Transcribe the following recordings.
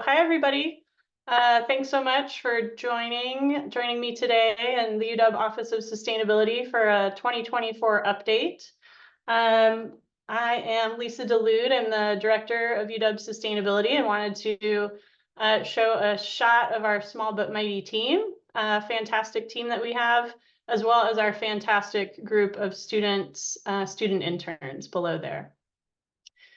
Hi, everybody. Thanks so much for joining me today in the UW Office of Sustainability for a 2024 update. I am Lisa Dulude. I'm the director of UW Sustainability and wanted to show a shot of our small but mighty team, fantastic team that we have, as well as our fantastic group of student interns below there.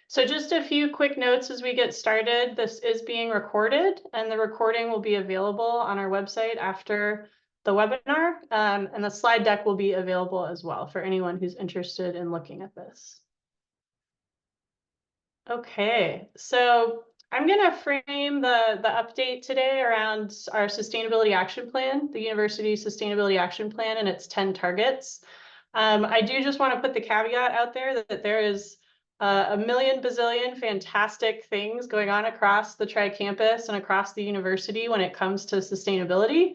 So just a few quick notes as we get started. This is being recorded, and the recording will be available on our website after the webinar, and the slide deck will be available as well for anyone who's interested in looking at this. Okay, so I'm going to frame the update today around our Sustainability Action Plan, the University Sustainability Action Plan, and its 10 targets. I do just want to put the caveat out there that there is a million bazillion fantastic things going on across the tri-campus and across the university when it comes to sustainability.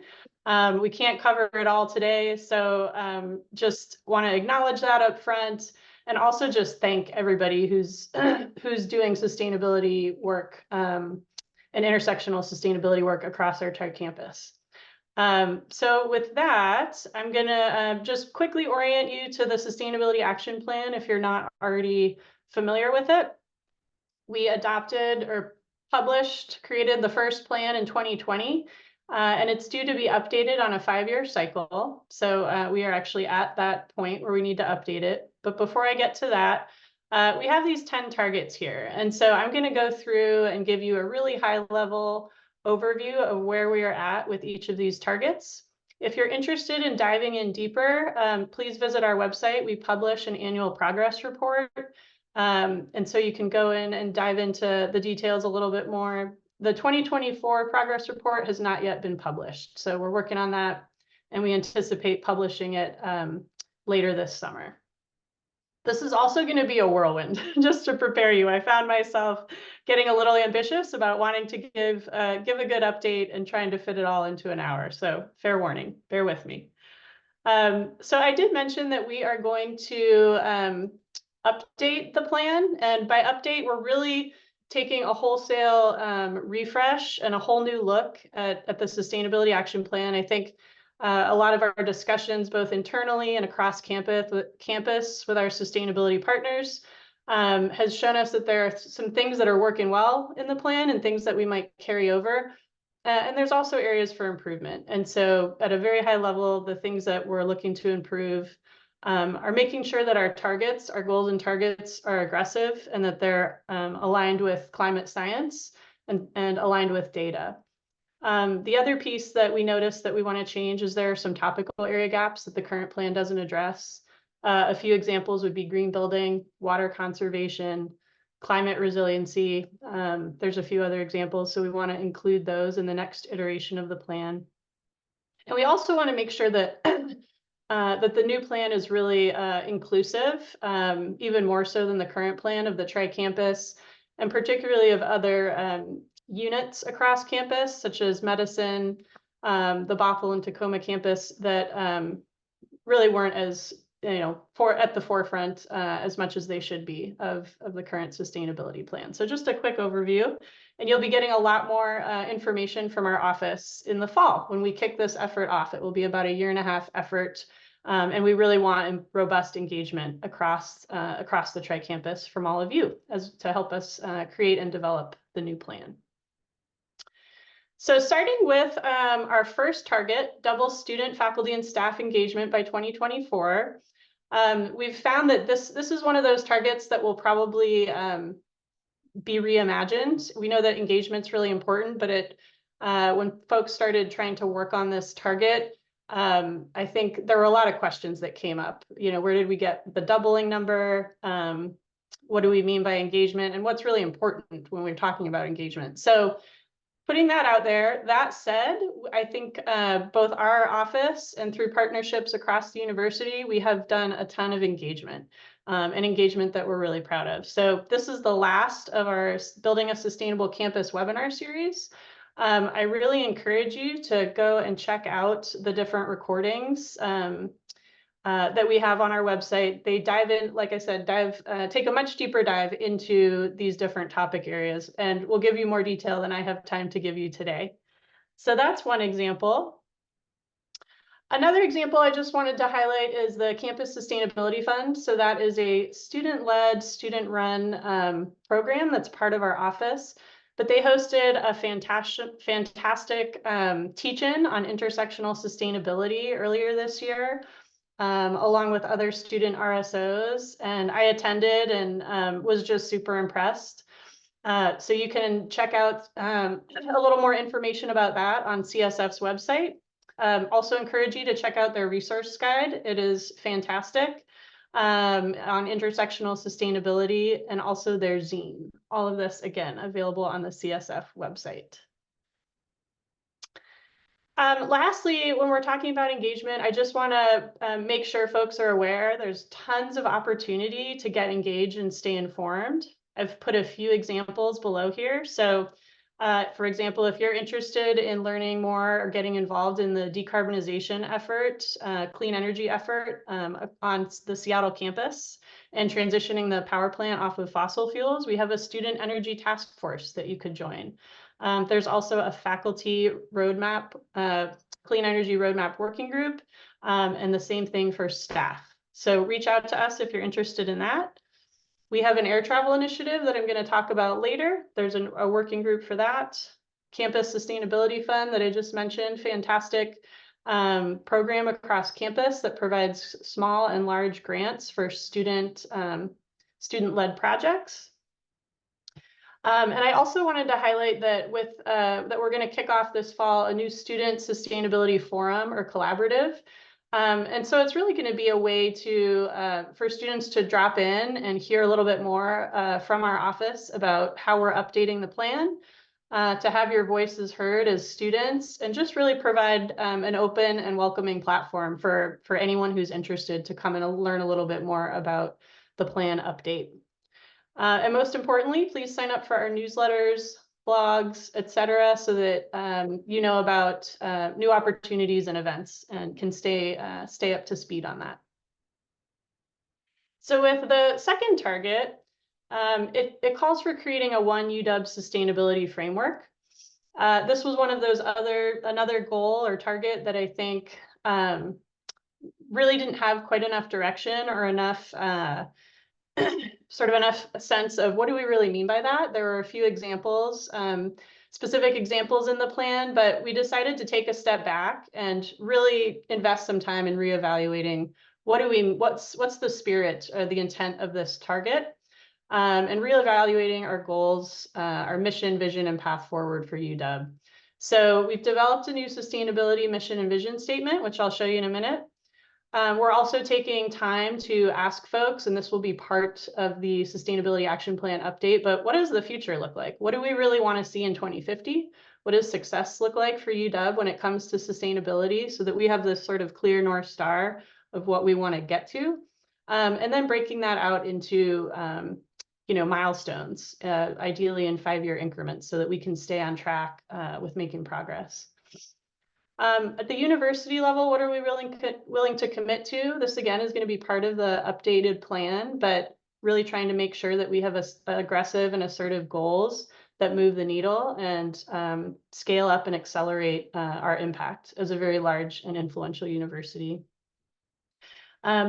We can't cover it all today, so just want to acknowledge that up front, and also just thank everybody who's doing sustainability work and intersectional sustainability work across our tri-campus. So with that, I'm gonna just quickly orient you to the Sustainability Action Plan if you're not already familiar with it. We adopted or created the first plan in 2020, and it's due to be updated on a 5-year cycle. So we are actually at that point where we need to update it. But before I get to that, we have these 10 targets here. And so I'm going to go through and give you a really high-level overview of where we are at with each of these targets. If you're interested in diving in deeper, please visit our website. We publish an annual progress report. And so you can go in and dive into the details a little bit more. The 2024 progress report has not yet been published, so we're working on that, and we anticipate publishing it later this summer. This is also going to be a whirlwind, just to prepare you. I found myself getting a little ambitious about wanting to give a good update and trying to fit it all into an hour. So fair warning, bear with me. So I did mention that we are going to update the plan, and by update, we're really taking a wholesale refresh and a whole new look at the Sustainability Action Plan. I think a lot of our discussions, both internally and across campus with our sustainability partners, has shown us that there are some things that are working well in the plan and things that we might carry over. And there's also areas for improvement. And so at a very high level, the things that we're looking to improve are making sure that our goals and targets are aggressive and that they're aligned with climate science and aligned with data. The other piece that we noticed that we want to change is there are some topical area gaps that the current plan doesn't address. A few examples would be green building, water conservation, climate resiliency. There's a few other examples, so we want to include those in the next iteration of the plan. And we also want to make sure that that the new plan is really inclusive, even more so than the current plan of the tri-campus, and particularly of other units across campus, such as medicine, the Bothell and Tacoma campus, that really weren't as, at the forefront as much as they should be of the current sustainability plan. So just a quick overview, and you'll be getting a lot more information from our office in the fall when we kick this effort off. It will be about a 1.5-year effort, and we really want robust engagement across the tri-campus from all of you to help us create and develop the new plan. So starting with our first target, double student, faculty, and staff engagement by 2024, we've found that this is one of those targets that will probably be reimagined. We know that engagement's really important, but when folks started trying to work on this target, I think there were a lot of questions that came up. Where did we get the doubling number? What do we mean by engagement? And what's really important when we're talking about engagement? So putting that out there, that said, I think both our office and through partnerships across the university, we have done a ton of engagement, and engagement that we're really proud of. So this is the last of our Building a Sustainable Campus webinar series. I really encourage you to go and check out the different recordings. that we have on our website. They dive in, like I said, take a much deeper dive into these different topic areas, and we'll give you more detail than I have time to give you today. So that's one example. Another example I just wanted to highlight is the Campus Sustainability Fund. So that is a student-led, student-run program that's part of our office. But they hosted a fantastic teach-in on intersectional sustainability earlier this year, along with other student RSOs. And I attended and was just super impressed. So you can check out a little more information about that on CSF's website. Also encourage you to check out their resource guide. It is fantastic on intersectional sustainability, and also their zine. All of this, again, available on the CSF website. Lastly, when we're talking about engagement, I just want to make sure folks are aware there's tons of opportunity to get engaged and stay informed. I've put a few examples below here. So for example, if you're interested in learning more or getting involved in the decarbonization effort, clean energy effort on the Seattle campus and transitioning the power plant off of fossil fuels, we have a student energy task force that you could join. There's also a faculty roadmap, clean energy roadmap working group, and the same thing for staff. So reach out to us if you're interested in that. We have an air travel initiative that I'm going to talk about later. There's a working group for that. Campus Sustainability Fund that I just mentioned, fantastic program across campus that provides small and large grants for student-led projects. And I also wanted to highlight that that we're going to kick off this fall a new student sustainability forum or collaborative. And so it's really going to be a way to for students to drop in and hear a little bit more from our office about how we're updating the plan, to have your voices heard as students, and just really provide an open and welcoming platform for anyone who's interested to come and learn a little bit more about the plan update. And most importantly, please sign up for our newsletters, blogs, etc., so that you know about new opportunities and events and can stay up to speed on that. So with the second target, it calls for creating a One UW sustainability framework. This was one of those another goal or target that I think really didn't have quite enough direction or enough sort of enough sense of what do we really mean by that. There were a few examples, specific examples in the plan, but we decided to take a step back and really invest some time in reevaluating what's the spirit or the intent of this target, and reevaluating our goals, our mission, vision, and path forward for UW. So we've developed a new sustainability mission and vision statement, which I'll show you in a minute. We're also taking time to ask folks, and this will be part of the Sustainability Action Plan update, but what does the future look like? What do we really want to see in 2050? What does success look like for UW when it comes to sustainability, so that we have this sort of clear North Star of what we want to get to? And then breaking that out into milestones, ideally in 5-year increments, so that we can stay on track with making progress. At the university level, what are we willing to commit to? This, again, is going to be part of the updated plan, but really trying to make sure that we have aggressive and assertive goals that move the needle and scale up and accelerate our impact as a very large and influential university.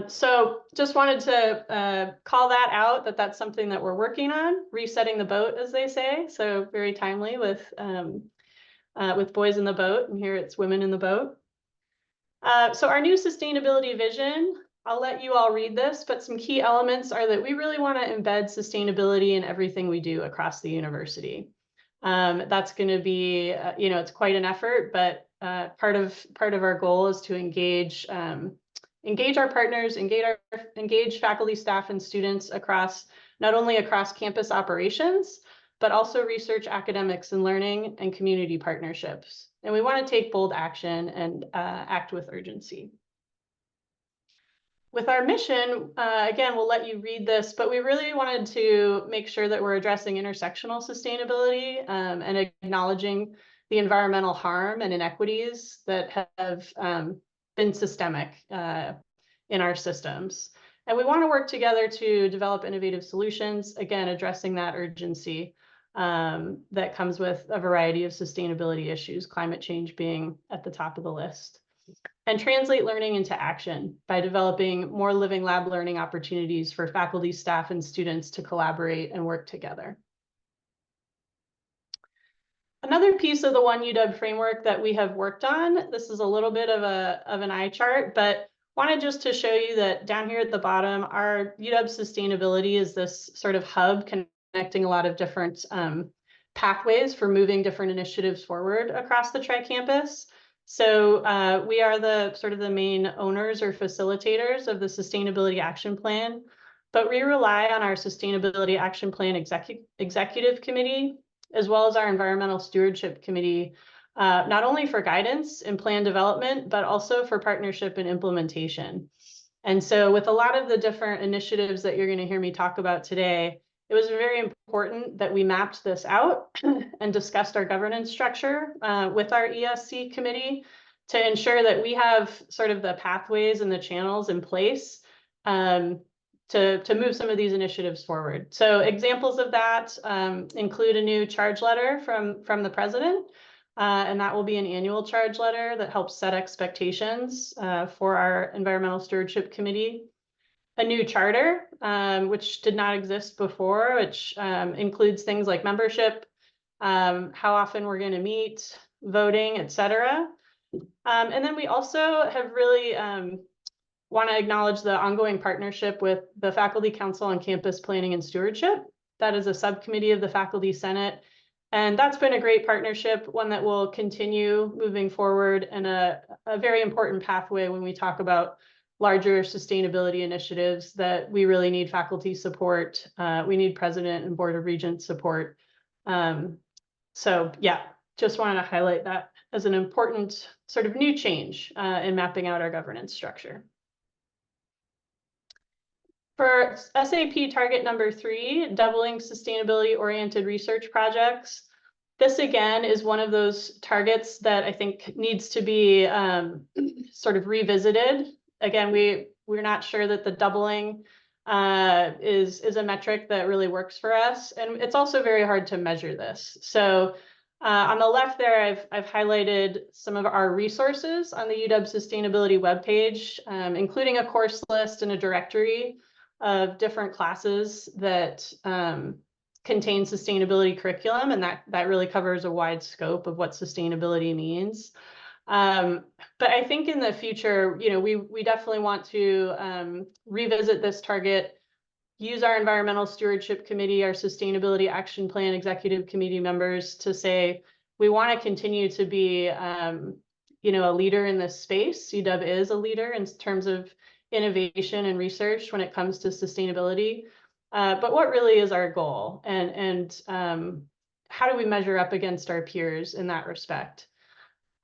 So just wanted to call that out, that's something that we're working on, resetting the boat, as they say. So very timely with boys in the boat, and here it's women in the boat. So our new sustainability vision, I'll let you all read this, but some key elements are that we really want to embed sustainability in everything we do across the university. That's going to be, it's quite an effort, but part of our goal is to engage our partners, engage faculty, staff, and students not only across campus operations, but also research, academics, and learning, and community partnerships. And we want to take bold action and act with urgency. With our mission, again, we'll let you read this, but we really wanted to make sure that we're addressing intersectional sustainability and acknowledging the environmental harm and inequities that have been systemic in our systems. And we want to work together to develop innovative solutions, again, addressing that urgency that comes with a variety of sustainability issues, climate change being at the top of the list. And translate learning into action by developing more living lab learning opportunities for faculty, staff, and students to collaborate and work together. Another piece of the One UW framework that we have worked on, this is a little bit of an eye chart, but wanted just to show you that down here at the bottom, our UW sustainability is this sort of hub connecting a lot of different pathways for moving different initiatives forward across the tri-campus. So we are the sort of the main owners or facilitators of the Sustainability Action Plan, but we rely on our Sustainability Action Plan Executive Committee, as well as our Environmental Stewardship Committee, not only for guidance and plan development, but also for partnership and implementation. And so with a lot of the different initiatives that you're going to hear me talk about today, it was very important that we mapped this out and discussed our governance structure with our ESC committee to ensure that we have sort of the pathways and the channels in place to move some of these initiatives forward. So examples of that include a new charge letter from the president, and that will be an annual charge letter that helps set expectations for our Environmental Stewardship Committee. A new charter, which did not exist before, which includes things like membership, how often we're going to meet, voting, etc. And then we also have really want to acknowledge the ongoing partnership with the Faculty Council on Campus Planning and Stewardship. That is a subcommittee of the Faculty Senate. And that's been a great partnership, one that will continue moving forward, and a very important pathway when we talk about larger sustainability initiatives that we really need faculty support. We need president and board of regents support. So yeah, just wanted to highlight that as an important sort of new change in mapping out our governance structure. For SAP target number 3, doubling sustainability-oriented research projects, this again is one of those targets that I think needs to be sort of revisited. Again, we're not sure that the doubling is a metric that really works for us, and it's also very hard to measure this. So on the left there, I've highlighted some of our resources on the UW Sustainability webpage, including a course list and a directory of different classes that contain sustainability curriculum, and that really covers a wide scope of what sustainability means. But I think in the future, you know, we definitely want to revisit this target, use our Environmental Stewardship Committee, our Sustainability Action Plan Executive Committee members to say, we want to continue to be, you know, a leader in this space. UW is a leader in terms of innovation and research when it comes to sustainability. But what really is our goal, and how do we measure up against our peers in that respect?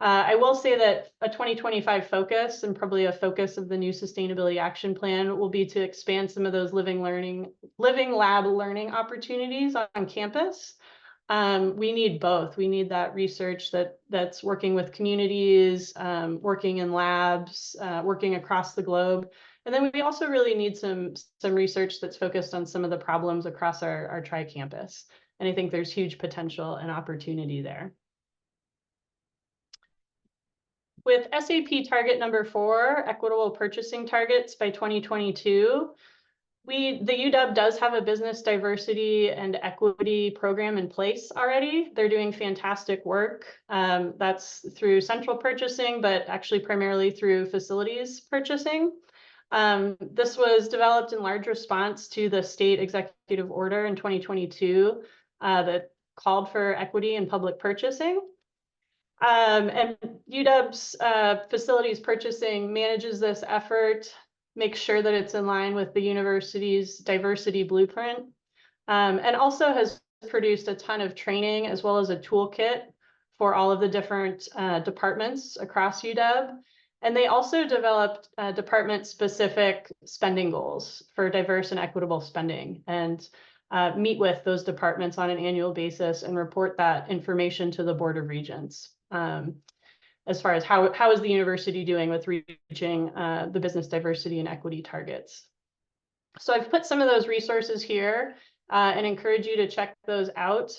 I will say that a 2025 focus, and probably a focus of the new Sustainability Action Plan, will be to expand some of those living lab learning opportunities on campus. We need both. We need that research that's working with communities, working in labs, working across the globe. And then we also really need some research that's focused on some of the problems across our tri-campus. And I think there's huge potential and opportunity there. With SAP target number 4, equitable purchasing targets by 2022, the UW does have a business diversity and equity program in place already. They're doing fantastic work. That's through central purchasing, but actually primarily through facilities purchasing. This was developed in large response to the state executive order in 2022 that called for equity in public purchasing. And UW's facilities purchasing manages this effort, makes sure that it's in line with the university's diversity blueprint, and also has produced a ton of training as well as a toolkit for all of the different departments across UW. And they also developed department-specific spending goals for diverse and equitable spending, and meet with those departments on an annual basis and report that information to the Board of Regents. And as far as how is the university doing with reaching the business diversity and equity targets. So I've put some of those resources here and encourage you to check those out.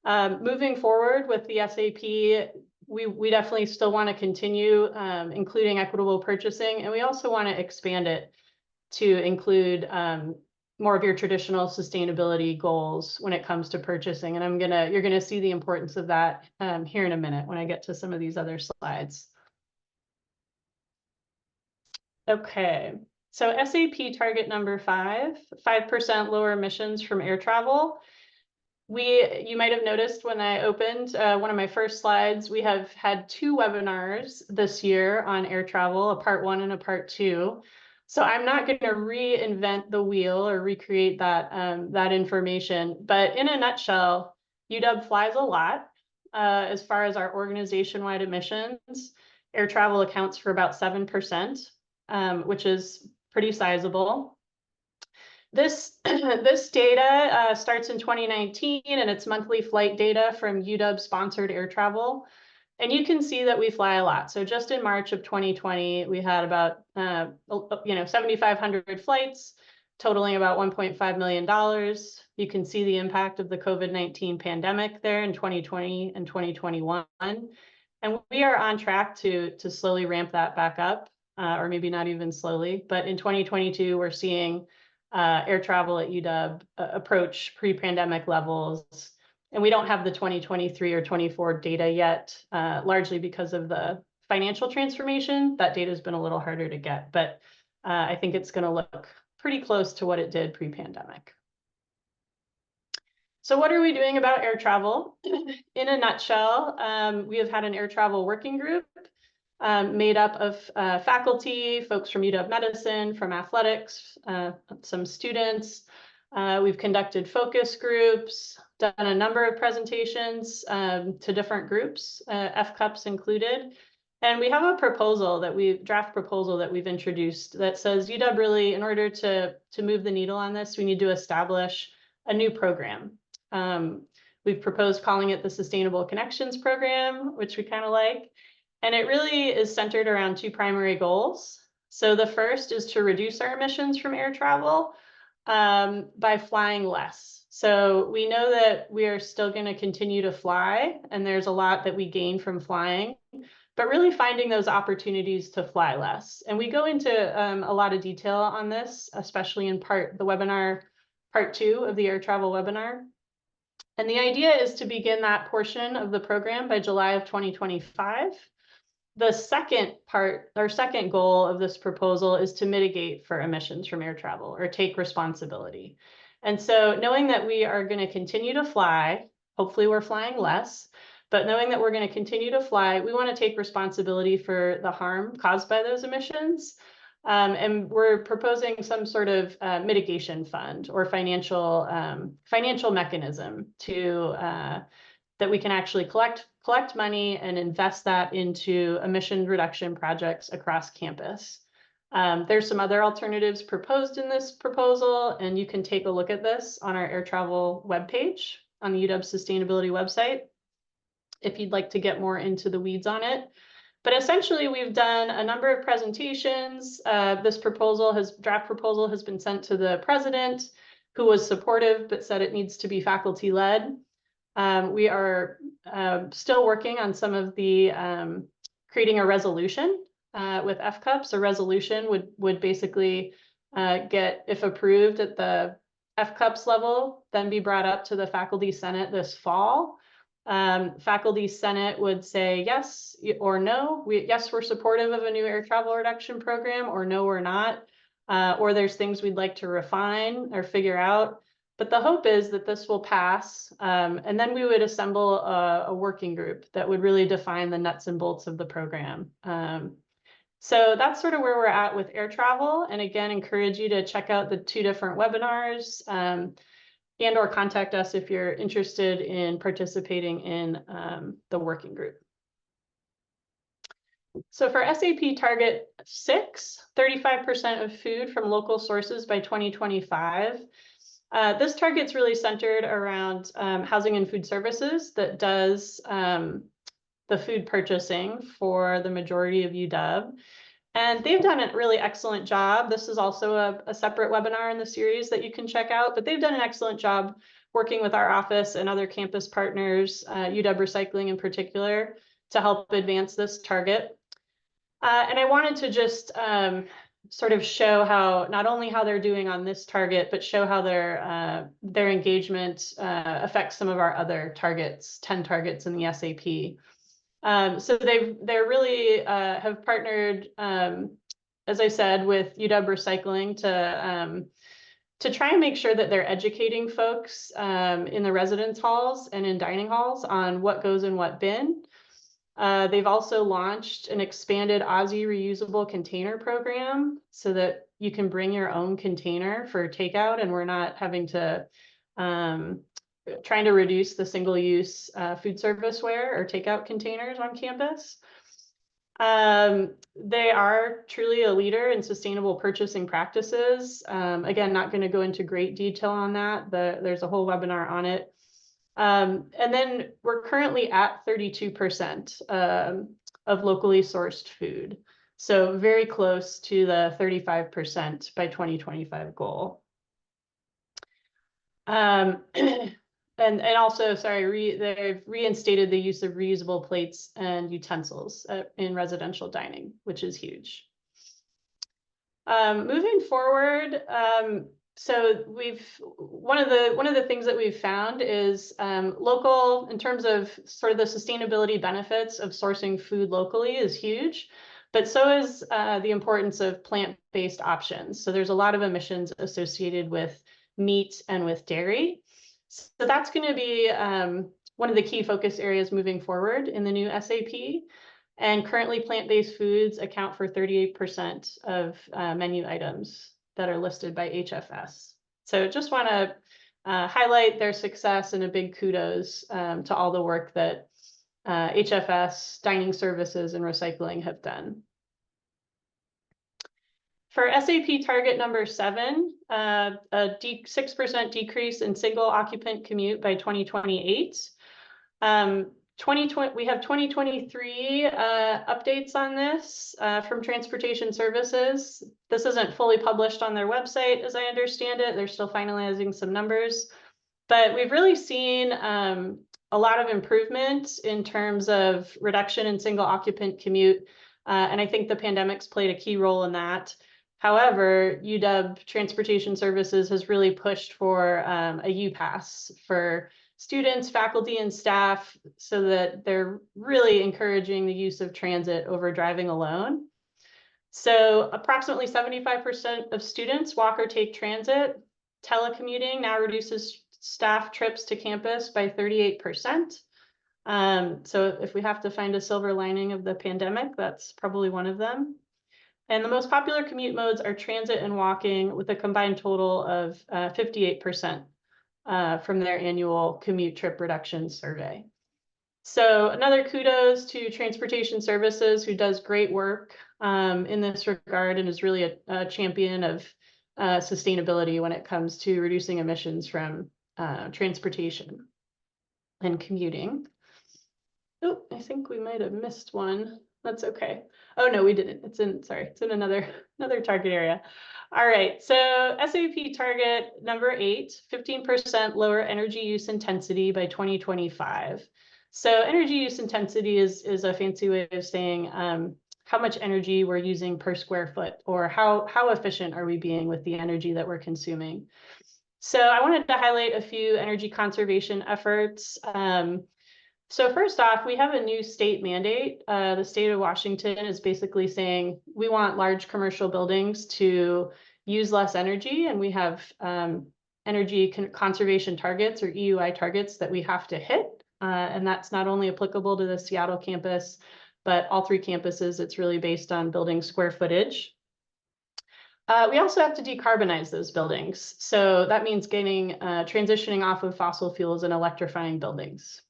Moving forward with the SAP, we definitely still want to continue including equitable purchasing, and we also want to expand it to include more of your traditional sustainability goals when it comes to purchasing. And you're gonna see the importance of that here in a minute when I get to some of these other slides. Okay, so SAP target number 5% lower emissions from air travel. You might have noticed when I opened one of my first slides, we have had 2 webinars this year on air travel, a part 1 and a part 2. So I'm not going to reinvent the wheel or recreate that information, but in a nutshell, UW flies a lot. As far as our organization-wide emissions, air travel accounts for about 7%, which is pretty sizable. This data starts in 2019, and it's monthly flight data from UW-sponsored air travel. And you can see that we fly a lot. So just in March of 2020, we had about 7,500 flights, totaling about $1.5 million. You can see the impact of the COVID-19 pandemic there in 2020 and 2021. And we are on track to slowly ramp that back up, or maybe not even slowly. But in 2022, we're seeing air travel at UW approach pre-pandemic levels. And we don't have the 2023 or 24 data yet, largely because of the financial transformation. That data has been a little harder to get, but I think it's going to look pretty close to what it did pre-pandemic. So what are we doing about air travel? In a nutshell, we have had an air travel working group made up of faculty, folks from UW Medicine, from athletics, some students. We've conducted focus groups, done a number of presentations to different groups, FCUPs included. And we have a draft proposal that we've introduced that says UW really, in order to move the needle on this, we need to establish a new program. We've proposed calling it the Sustainable Connections Program, which we kind of like. And it really is centered around 2 primary goals. So the first is to reduce our emissions from air travel by flying less. So we know that we are still going to continue to fly, and there's a lot that we gain from flying, but really finding those opportunities to fly less. And we go into a lot of detail on this, especially in part 2 of the air travel webinar. And the idea is to begin that portion of the program by July of 2025. The second goal of this proposal is to mitigate for emissions from air travel, or take responsibility. And so knowing that we are going to continue to fly, hopefully we're flying less, but knowing that we're going to continue to fly, we want to take responsibility for the harm caused by those emissions. And we're proposing some sort of mitigation fund or financial mechanism that we can actually collect money and invest that into emission reduction projects across campus. There's some other alternatives proposed in this proposal, and you can take a look at this on our air travel webpage on the UW Sustainability website if you'd like to get more into the weeds on it. But essentially, we've done a number of presentations. This draft proposal has been sent to the president, who was supportive but said it needs to be faculty-led. We are still working on some of the creating a resolution with FCUPs. A resolution would basically get, if approved at the FCUPs level, then be brought up to the Faculty Senate this fall. Faculty Senate would say yes or no. Yes, we're supportive of a new air travel reduction program, or no, we're not. Or there's things we'd like to refine or figure out. But the hope is that this will pass, and then we would assemble a working group that would really define the nuts and bolts of the program. So that's sort of where we're at with air travel. And again, encourage you to check out the 2 different webinars and or contact us if you're interested in participating in the working group. So for SAP target 6, 35% of food from local sources by 2025. This target's really centered around housing and food services that does the food purchasing for the majority of UW. And they've done a really excellent job. This is also a separate webinar in the series that you can check out, but they've done an excellent job working with our office and other campus partners, UW Recycling in particular, to help advance this target. And I wanted to just sort of show how, not only how they're doing on this target, but show how their engagement affects some of our other targets, 10 targets in the SAP. So they're really have partnered, as I said, with UW Recycling to try and make sure that they're educating folks in the residence halls and in dining halls on what goes in what bin. They've also launched an expanded Aussie reusable container program so that you can bring your own container for takeout, and we're not having to trying to reduce the single-use food service ware or takeout containers on campus. They are truly a leader in sustainable purchasing practices. Again, not going to go into great detail on that. There's a whole webinar on it. And then we're currently at 32% of locally sourced food. So very close to the 35% by 2025 goal. And also, sorry, they've reinstated the use of reusable plates and utensils in residential dining, which is huge. Moving forward, so one of the things that we've found is local, in terms of sort of the sustainability benefits of sourcing food locally, is huge, but so is the importance of plant-based options. So there's a lot of emissions associated with meat and with dairy. So that's going to be one of the key focus areas moving forward in the new SAP. And currently, plant-based foods account for 38% of menu items that are listed by HFS. So just want to highlight their success and a big kudos to all the work that HFS, dining services, and recycling have done. For SAP target number 7, a 6% decrease in single occupant commute by 2028. We have 2023 updates on this from Transportation Services. This isn't fully published on their website, as I understand it. They're still finalizing some numbers, but we've really seen a lot of improvement in terms of reduction in single occupant commute. And I think the pandemic's played a key role in that. However, UW Transportation Services has really pushed for a U-Pass for students, faculty, and staff, so that they're really encouraging the use of transit over driving alone. So approximately 75% of students walk or take transit. Telecommuting now reduces staff trips to campus by 38%. So if we have to find a silver lining of the pandemic, that's probably one of them. And the most popular commute modes are transit and walking, with a combined total of 58% from their annual commute trip reduction survey. So another kudos to Transportation Services, who does great work in this regard and is really a champion of sustainability when it comes to reducing emissions from transportation and commuting. Oh, I think we might have missed one. That's okay. Oh no, we didn't. It's in another target area. All right, so SAP target number 8, 15% lower energy use intensity by 2025. So energy use intensity is a fancy way of saying how much energy we're using per square foot, or how efficient are we being with the energy that we're consuming. So I wanted to highlight a few energy conservation efforts. So first off, we have a new state mandate. The state of Washington is basically saying we want large commercial buildings to use less energy, and we have energy conservation targets, or EUI targets, that we have to hit. And that's not only applicable to the Seattle campus, but all 3 campuses. It's really based on building square footage. We also have to decarbonize those buildings. So that means transitioning off of fossil fuels and electrifying buildings.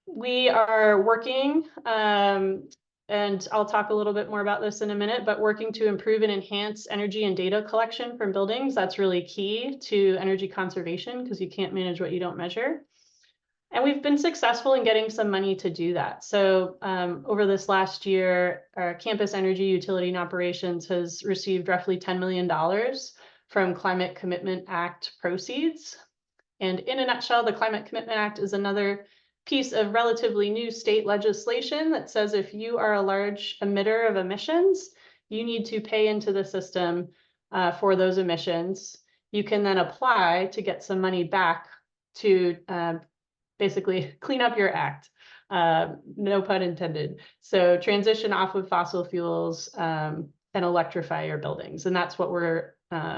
We are working, and I'll talk a little bit more about this in a minute, but working to improve and enhance energy and data collection from buildings. That's really key to energy conservation, because you can't manage what you don't measure. And we've been successful in getting some money to do that. So over this last year, our campus energy utility and operations has received roughly $10 million from Climate Commitment Act proceeds. And in a nutshell, the Climate Commitment Act is another piece of relatively new state legislation that says if you are a large emitter of emissions, you need to pay into the system for those emissions. You can then apply to get some money back to basically clean up your act, no pun intended. So transition off of fossil fuels and electrify your buildings. And that's what we're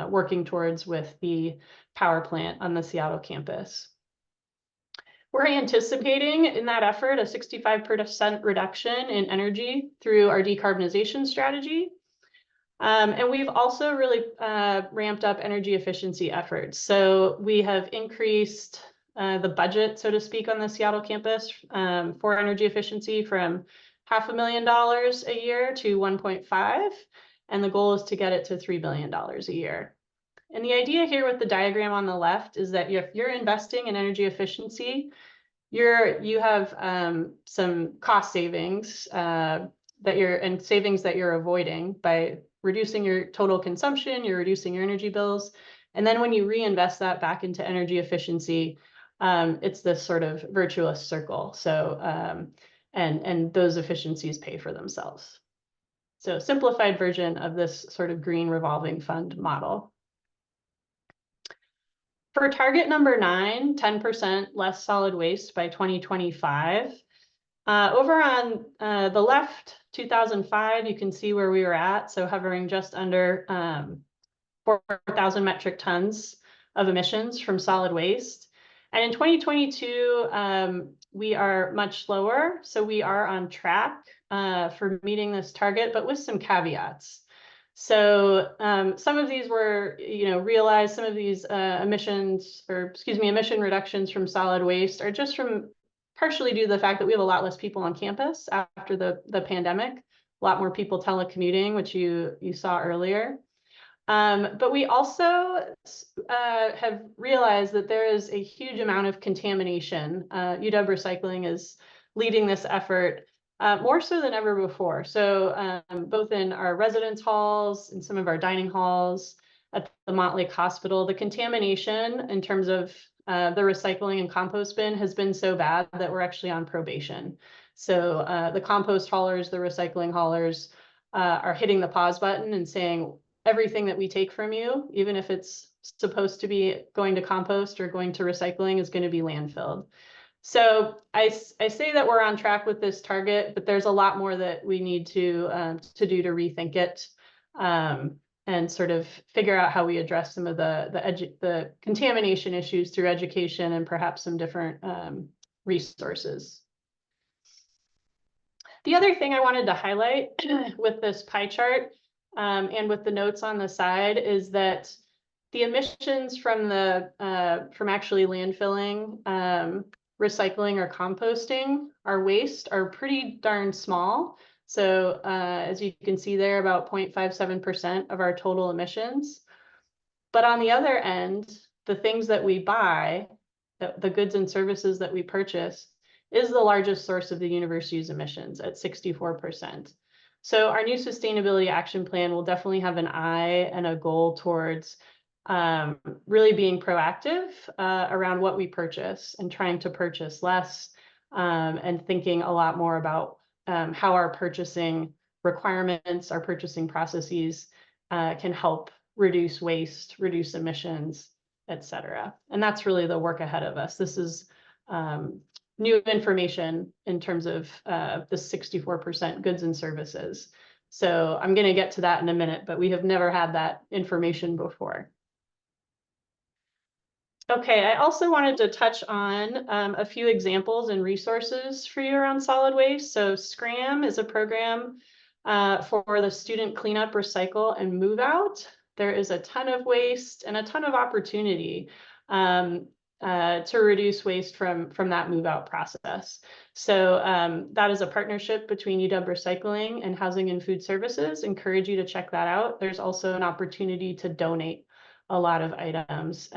working towards with the power plant on the Seattle campus. We're anticipating in that effort a 65% reduction in energy through our decarbonization strategy. And we've also really ramped up energy efficiency efforts. So we have increased the budget, so to speak, on the Seattle campus for energy efficiency from $500,000 a year to 1.5, and the goal is to get it to $3 billion a year. And the idea here with the diagram on the left is that if you're investing in energy efficiency, you have some cost savings savings that you're avoiding by reducing your total consumption, you're reducing your energy bills. And then when you reinvest that back into energy efficiency, it's this sort of virtuous circle. So, and those efficiencies pay for themselves. So simplified version of this sort of green revolving fund model. For target number 9, 10% less solid waste by 2025. Over on the left, 2005, you can see where we were at. So hovering just under 4,000 metric tons of emissions from solid waste. And in 2022, we are much lower. So we are on track for meeting this target, but with some caveats. So some of these were, realized. Some of these emission reductions from solid waste are just from partially due to the fact that we have a lot less people on campus after the pandemic, a lot more people telecommuting, which you saw earlier. But we also have realized that there is a huge amount of contamination. UW Recycling is leading this effort more so than ever before. So both in our residence halls, in some of our dining halls, at the Montlake Hospital, the contamination in terms of the recycling and compost bin has been so bad that we're actually on probation. So the compost haulers, the recycling haulers are hitting the pause button and saying, everything that we take from you, even if it's supposed to be going to compost or going to recycling, is going to be landfilled. So I say that we're on track with this target, but there's a lot more that we need to do to rethink it and sort of figure out how we address some of the contamination issues through education and perhaps some different resources. The other thing I wanted to highlight with this pie chart and with the notes on the side is that the emissions from actually landfilling, recycling, or composting our waste are pretty darn small. So as you can see there, about 0.57% of our total emissions. But on the other end, the things that we buy, the goods and services that we purchase, is the largest source of the university's emissions at 64%. So our new sustainability action plan will definitely have an eye and a goal towards really being proactive around what we purchase and trying to purchase less and thinking a lot more about how our purchasing requirements, our purchasing processes can help reduce waste, reduce emissions, et cetera. And that's really the work ahead of us. This is new information in terms of the 64% goods and services. So I'm going to get to that in a minute, but we have never had that information before. Okay, I also wanted to touch on a few examples and resources for you around solid waste. So SCRAM is a program for the student cleanup, recycle, and move out. There is a ton of waste and a ton of opportunity to reduce waste from that move out process. So that is a partnership between UW Recycling and Housing and Food Services. Encourage you to check that out. There's also an opportunity to donate a lot of items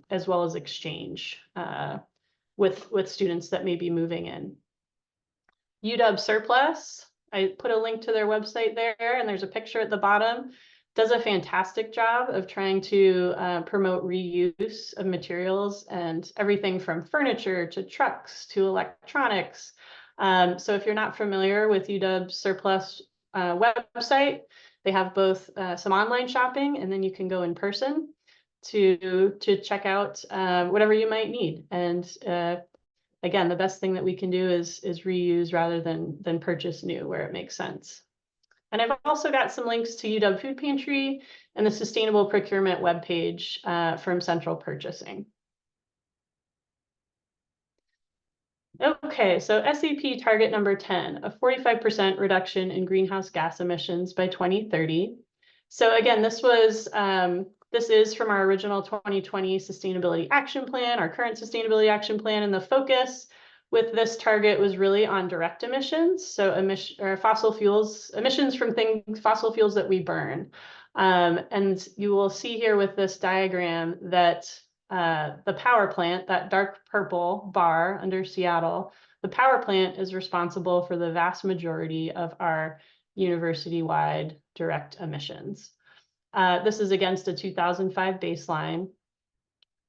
as well as exchange with students that may be moving in. UW Surplus, I put a link to their website there, and there's a picture at the bottom. Does a fantastic job of trying to promote reuse of materials and everything from furniture to trucks to electronics. So if you're not familiar with UW Surplus website, they have both some online shopping, and then you can go in person to check out whatever you might need. And again, the best thing that we can do is reuse rather than purchase new where it makes sense. And I've also got some links to UW Food Pantry and the Sustainable Procurement webpage from Central Purchasing. Okay, so SEP target number 10, a 45% reduction in greenhouse gas emissions by 2030. So again, this is from our original 2020 Sustainability Action Plan, our current Sustainability Action Plan, and the focus with this target was really on direct emissions, so fossil fuels, emissions from fossil fuels that we burn. And you will see here with this diagram that the power plant, that dark purple bar under Seattle, the power plant is responsible for the vast majority of our university-wide direct emissions. This is against a 2005 baseline.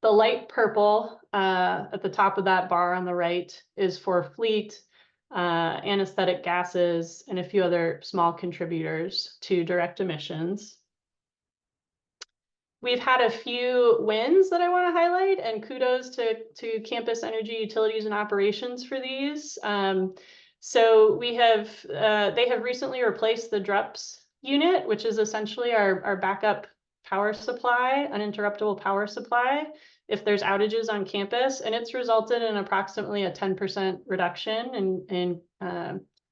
The light purple at the top of that bar on the right is for fleet, anesthetic gases, and a few other small contributors to direct emissions. We've had a few wins that I want to highlight, and kudos to Campus Energy Utilities and Operations for these. So they have recently replaced the DRUPS unit, which is essentially our backup power supply, uninterruptible power supply, if there's outages on campus, and it's resulted in approximately a 10% reduction in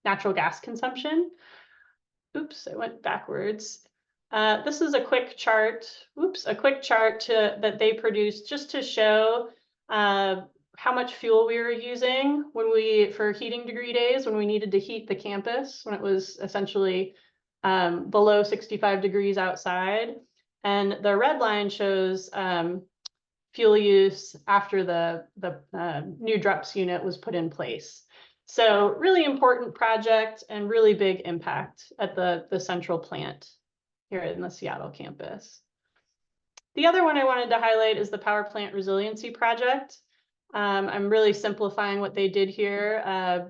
natural gas consumption. Oops, I went backwards. This is a quick chart. That they produced just to show how much fuel we were using for heating degree days when we needed to heat the campus, when it was essentially below 65 degrees outside. And the red line shows fuel use after the new DRUPS unit was put in place. So really important project and really big impact at the central plant here in the Seattle campus. The other one I wanted to highlight is the Power Plant Resiliency Project. I'm really simplifying what they did here.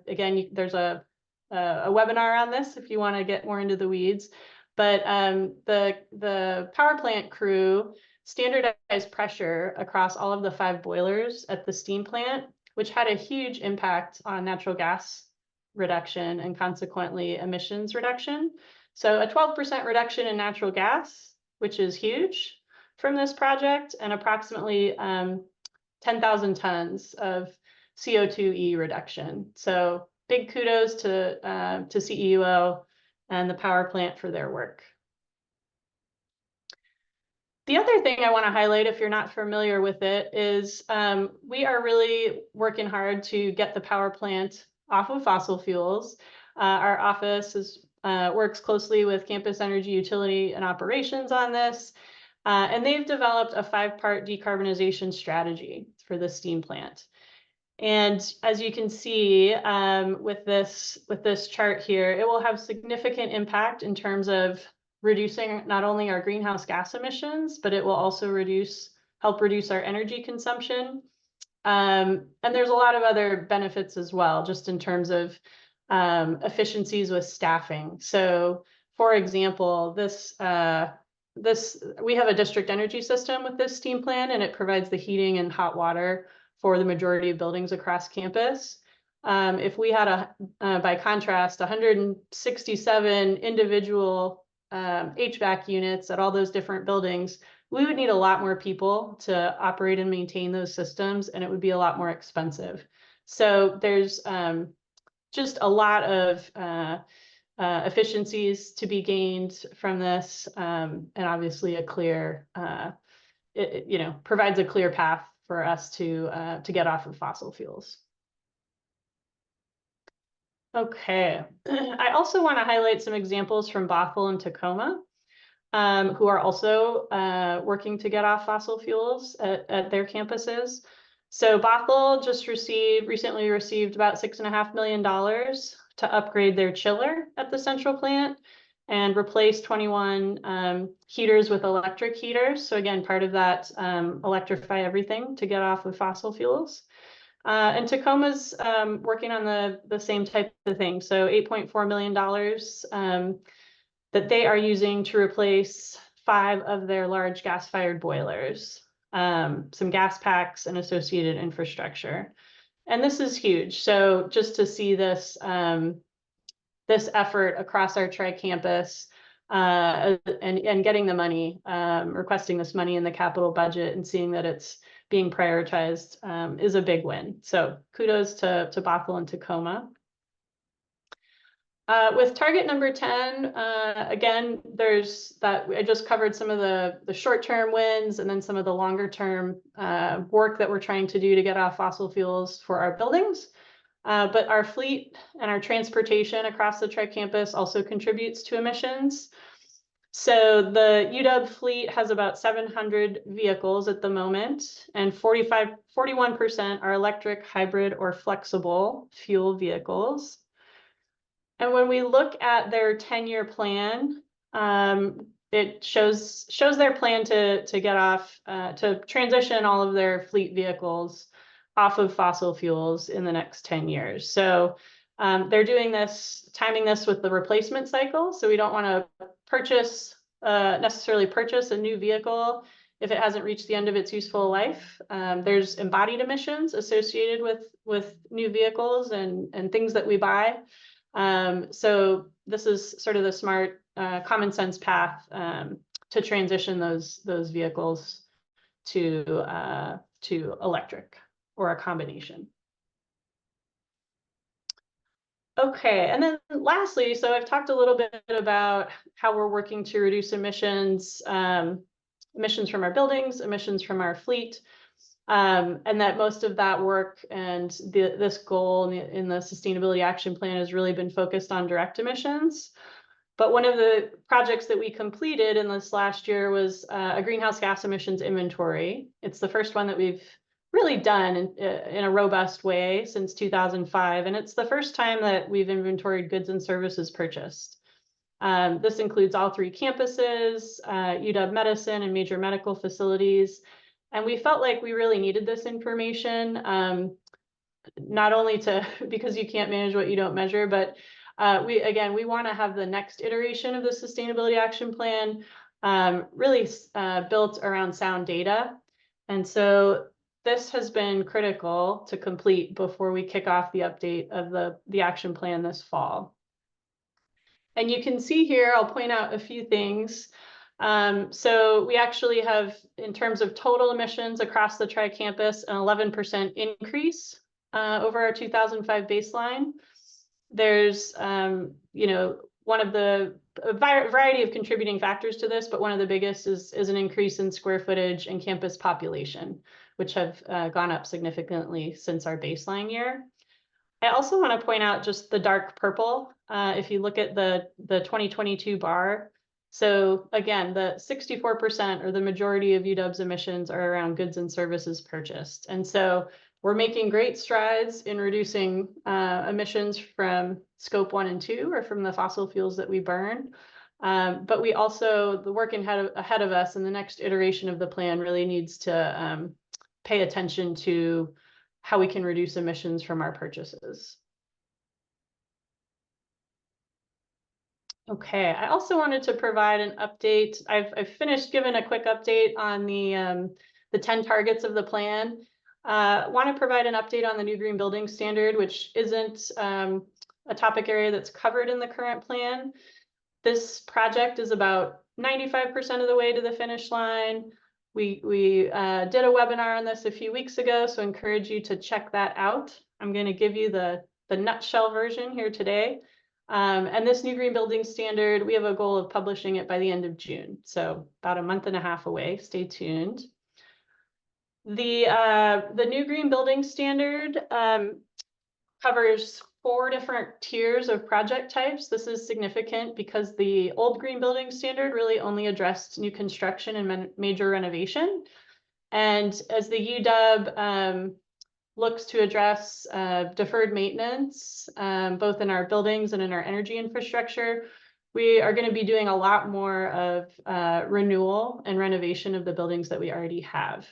Again, there's a webinar on this if you want to get more into the weeds. But the power plant crew standardized pressure across all of the 5 boilers at the steam plant, which had a huge impact on natural gas reduction and consequently emissions reduction. So a 12% reduction in natural gas, which is huge from this project, and approximately 10,000 tons of CO2e reduction. So big kudos to CEUO and the power plant for their work. The other thing I want to highlight, if you're not familiar with it, is we are really working hard to get the power plant off of fossil fuels. Our office works closely with Campus Energy Utility and Operations on this, and they've developed a 5-part decarbonization strategy for the steam plant. And as you can see with this chart here, it will have significant impact in terms of reducing not only our greenhouse gas emissions, but it will also help reduce our energy consumption. And there's a lot of other benefits as well, just in terms of efficiencies with staffing. So for example, we have a district energy system with this steam plant, and it provides the heating and hot water for the majority of buildings across campus. If we had by contrast, 167 individual HVAC units at all those different buildings, we would need a lot more people to operate and maintain those systems, and it would be a lot more expensive. So there's just a lot of efficiencies to be gained from this, and obviously a clear, provides a clear path for us to get off of fossil fuels. Okay, I also want to highlight some examples from Bothell and Tacoma, who are also working to get off fossil fuels at their campuses. So Bothell just recently received about $6.5 million to upgrade their chiller at the central plant and replace 21 heaters with electric heaters. So again, part of that electrify everything to get off of fossil fuels. And Tacoma's working on the same type of thing. So $8.4 million that they are using to replace 5 of their large gas-fired boilers, some gas packs and associated infrastructure. And this is huge. So just to see this, this effort across our tri-campus and getting the money, requesting this money in the capital budget and seeing that it's being prioritized is a big win. So kudos to Bothell and Tacoma. With target number 10, again, there's that I just covered some of the short-term wins and then some of the longer-term work that we're trying to do to get off fossil fuels for our buildings. But our fleet and our transportation across the tri-campus also contributes to emissions. So the UW fleet has about 700 vehicles at the moment, and 41% are electric, hybrid, or flexible fuel vehicles. And when we look at their 10-year plan, it shows their plan to get off, to transition all of their fleet vehicles off of fossil fuels in the next 10 years. So they're doing this, timing this with the replacement cycle. So we don't want to necessarily purchase a new vehicle if it hasn't reached the end of its useful life. There's embodied emissions associated with new vehicles and things that we buy. So this is sort of the smart, common sense path to transition those vehicles to electric or a combination. Okay, and then lastly, so I've talked a little bit about how we're working to reduce emissions, emissions from our buildings, emissions from our fleet. And that most of that work and this goal in the Sustainability Action Plan has really been focused on direct emissions. But one of the projects that we completed in this last year was a greenhouse gas emissions inventory. It's the first one that we've really done in a robust way since 2005. And it's the first time that we've inventoried goods and services purchased. This includes all 3 campuses, UW Medicine and major medical facilities. And we felt like we really needed this information, not only because you can't manage what you don't measure, but we want to have the next iteration of the Sustainability Action Plan really built around sound data. And so this has been critical to complete before we kick off the update of the action plan this fall. And you can see here, I'll point out a few things. So we actually have, in terms of total emissions across the tri-campus, an 11% increase over our 2005 baseline. There's, one of the variety of contributing factors to this, but one of the biggest is an increase in square footage and campus population, which have gone up significantly since our baseline year. I also want to point out just the dark purple. If you look at the 2022 bar, so again, the 64% or the majority of UW's emissions are around goods and services purchased. And so we're making great strides in reducing emissions from scope 1 and 2, or from the fossil fuels that we burn. But we also, the work ahead of us in the next iteration of the plan really needs to pay attention to how we can reduce emissions from our purchases. Okay, I also wanted to provide an update. I've finished giving a quick update on the 10 targets of the plan. Want to provide an update on the new green building standard, which isn't a topic area that's covered in the current plan. This project is about 95% of the way to the finish line. We did a webinar on this a few weeks ago, so I encourage you to check that out. I'm going to give you the nutshell version here today. And this new green building standard, we have a goal of publishing it by the end of June, so about a month and a half away. Stay tuned. The new green building standard covers 4 different tiers of project types. This is significant because the old green building standard really only addressed new construction and major renovation. And as the UW looks to address deferred maintenance, both in our buildings and in our energy infrastructure, we are going to be doing a lot more of renewal and renovation of the buildings that we already have.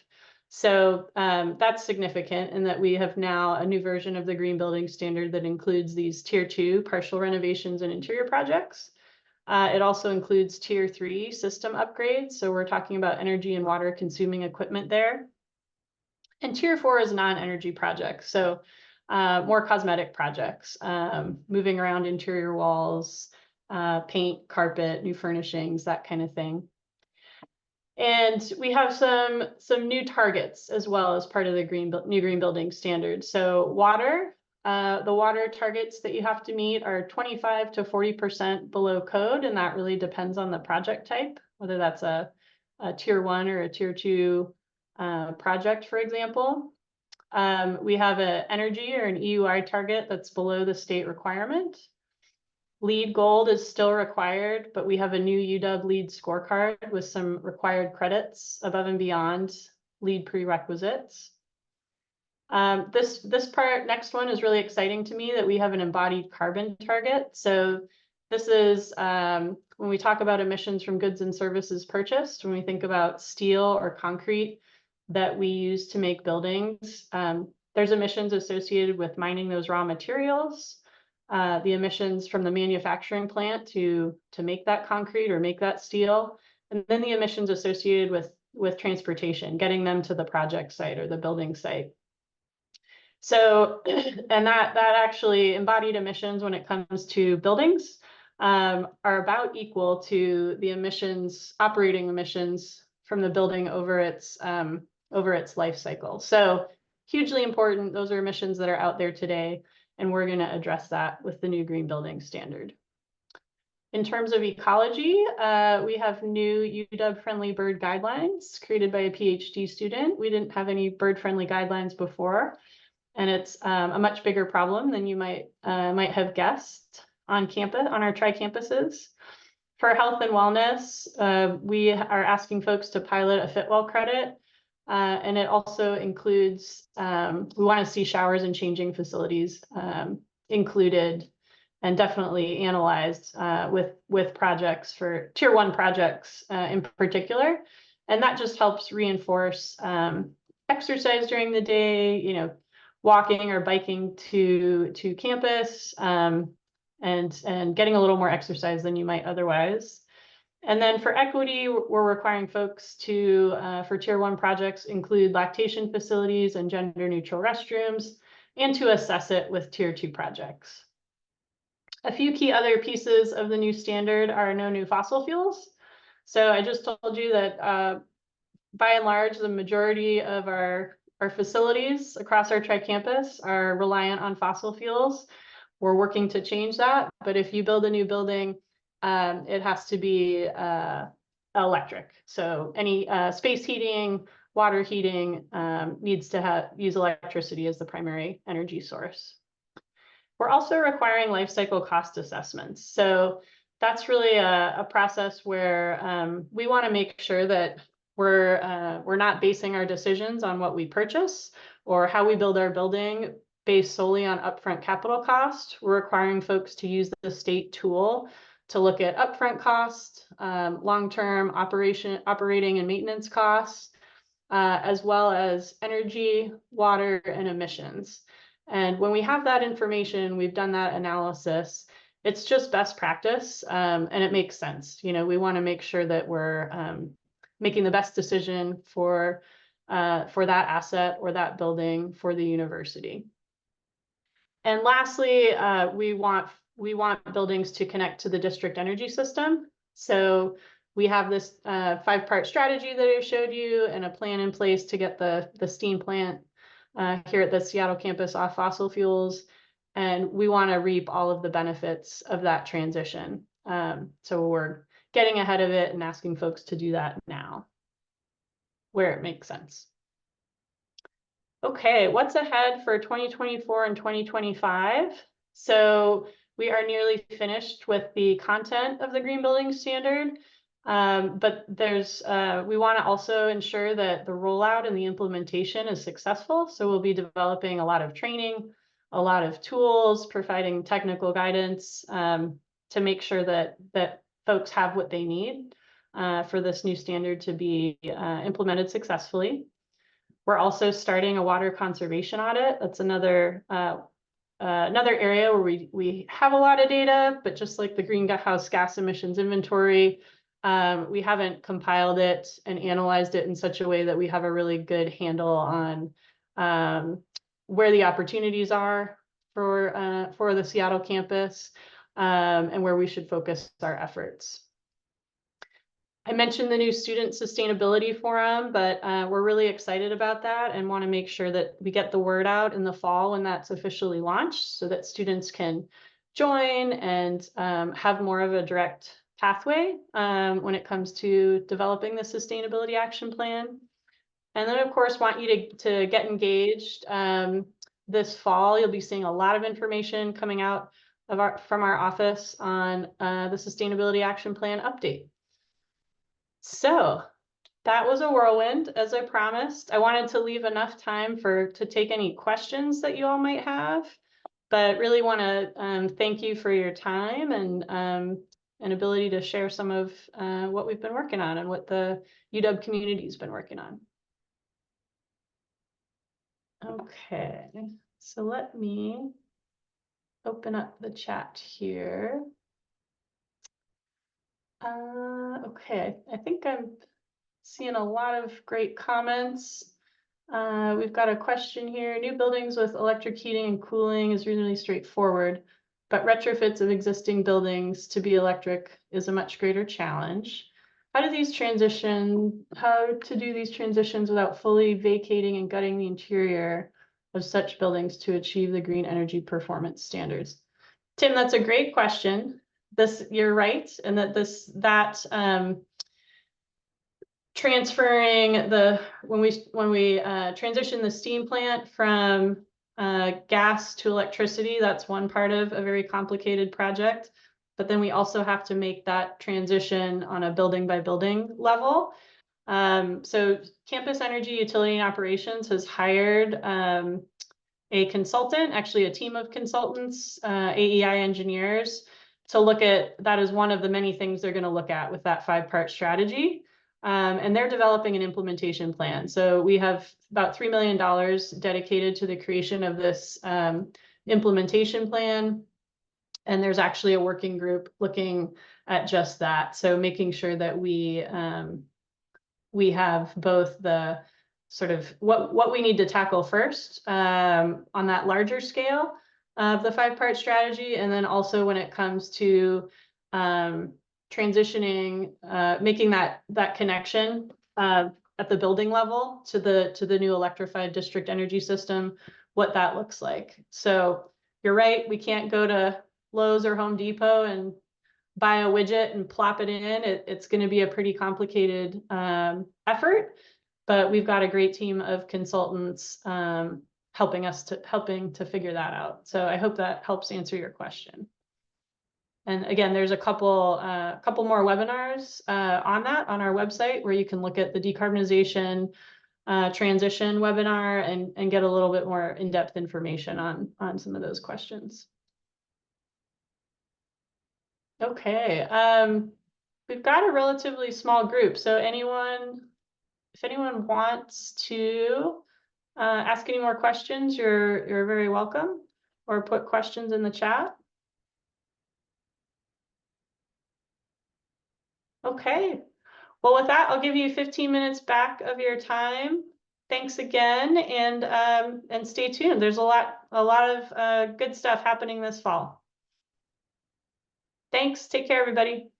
So that's significant in that we have now a new version of the Green Building Standard that includes these Tier 2 partial renovations and interior projects. It also includes Tier 3 system upgrades. So we're talking about energy and water consuming equipment there. And Tier 4 is non-energy projects. So more cosmetic projects, moving around interior walls, paint, carpet, new furnishings, that kind of thing. And we have some new targets as well as part of the new green building standard. So water, the water targets that you have to meet are 25 to 40% below code, and that really depends on the project type, whether that's a Tier 1 or a Tier 2 project, for example. We have an energy or an EUI target that's below the state requirement. LEED Gold is still required, but we have a new UW LEED scorecard with some required credits above and beyond LEED prerequisites. This next one is really exciting to me, that we have an embodied carbon target. So this is when we talk about emissions from goods and services purchased, when we think about steel or concrete that we use to make buildings, there's emissions associated with mining those raw materials, the emissions from the manufacturing plant to make that concrete or make that steel, and then the emissions associated with transportation, getting them to the project site or the building site. So, and that actually embodied emissions when it comes to buildings are about equal to the emissions, operating emissions from the building over its life cycle. So hugely important. Those are emissions that are out there today, and we're going to address that with the new green building standard. In terms of ecology, we have new UW-friendly bird guidelines created by a PhD student. We didn't have any bird-friendly guidelines before, and it's a much bigger problem than you might have guessed on campus, on our tri-campuses. For health and wellness, we are asking folks to pilot a Fitwell credit, and it also includes, we want to see showers and changing facilities included and definitely analyzed with projects for Tier 1 projects in particular. And that just helps reinforce exercise during the day, you know, walking or biking to campus, and getting a little more exercise than you might otherwise. And then for equity, we're requiring folks to, for Tier 1 projects, include lactation facilities and gender neutral restrooms, and to assess it with Tier 2 projects. A few key other pieces of the new standard are no new fossil fuels. So I just told you that by and large, the majority of our facilities across our tri-campus are reliant on fossil fuels. We're working to change that, but if you build a new building, it has to be electric. So any space heating, water heating needs to use electricity as the primary energy source. We're also requiring life cycle cost assessments. So that's really a process where we want to make sure that we're not basing our decisions on what we purchase or how we build our building based solely on upfront capital cost. We're requiring folks to use the state tool to look at upfront cost, long-term operating and maintenance costs, as well as energy, water, and emissions. And when we have that information, we've done that analysis, it's just best practice, and it makes sense. You know, we want to make sure that we're making the best decision for that asset or that building for the university. And lastly, we want buildings to connect to the district energy system. So we have this 5-part strategy that I showed you and a plan in place to get the steam plant here at the Seattle campus off fossil fuels. And we want to reap all of the benefits of that transition. So we're getting ahead of it and asking folks to do that now, where it makes sense. Okay, what's ahead for 2024 and 2025? So we are nearly finished with the content of the Green Building Standard. But there's we want to also ensure that the rollout and the implementation is successful. So we'll be developing a lot of training, a lot of tools, providing technical guidance to make sure that folks have what they need for this new standard to be implemented successfully. We're also starting a water conservation audit. That's another area where we have a lot of data, but just like the greenhouse gas emissions inventory, we haven't compiled it and analyzed it in such a way that we have a really good handle on where the opportunities are for the Seattle campus and where we should focus our efforts. I mentioned the new Student Sustainability Forum, but we're really excited about that and want to make sure that we get the word out in the fall when that's officially launched so that students can join and have more of a direct pathway when it comes to developing the Sustainability Action Plan. And then, of course, want you to get engaged. This fall, you'll be seeing a lot of information coming out from our office on the Sustainability Action Plan update. So that was a whirlwind, as I promised. I wanted to leave enough time to take any questions that you all might have, but really want to thank you for your time and an ability to share some of what we've been working on and what the UW community has been working on. Okay, so let me open up the chat here. Okay, I think I'm seeing a lot of great comments. We've got a question here. New buildings with electric heating and cooling is reasonably straightforward, but retrofits of existing buildings to be electric is a much greater challenge. How to do these transitions without fully vacating and gutting the interior of such buildings to achieve the green energy performance standards? Tim, that's a great question. You're right, and that transferring when we transition the steam plant from gas to electricity, that's one part of a very complicated project. But then we also have to make that transition on a building by building level. So Campus Energy Utility and Operations has hired a consultant, actually a team of consultants, AEI engineers, to look at that as one of the many things they're going to look at with that 5-part strategy. And they're developing an implementation plan. So we have about $3 million dedicated to the creation of this implementation plan. And there's actually a working group looking at just that. So making sure that we have both the sort of what we need to tackle first on that larger scale of the 5-part strategy. And then also when it comes to transitioning, making that connection at the building level to the new electrified district energy system, what that looks like. So you're right, we can't go to Lowe's or Home Depot and buy a widget and plop it in. It's going to be a pretty complicated effort, but we've got a great team of consultants helping to figure that out. So I hope that helps answer your question. And again, there's a couple more webinars on our website where you can look at the decarbonization transition webinar and get a little bit more in-depth information on some of those questions. Okay, we've got a relatively small group, so if anyone wants to ask any more questions, you're very welcome, or put questions in the chat. Okay, well, with that, I'll give you 15 minutes back of your time. Thanks again, and stay tuned. There's a lot of good stuff happening this fall. Thanks. Take care, everybody.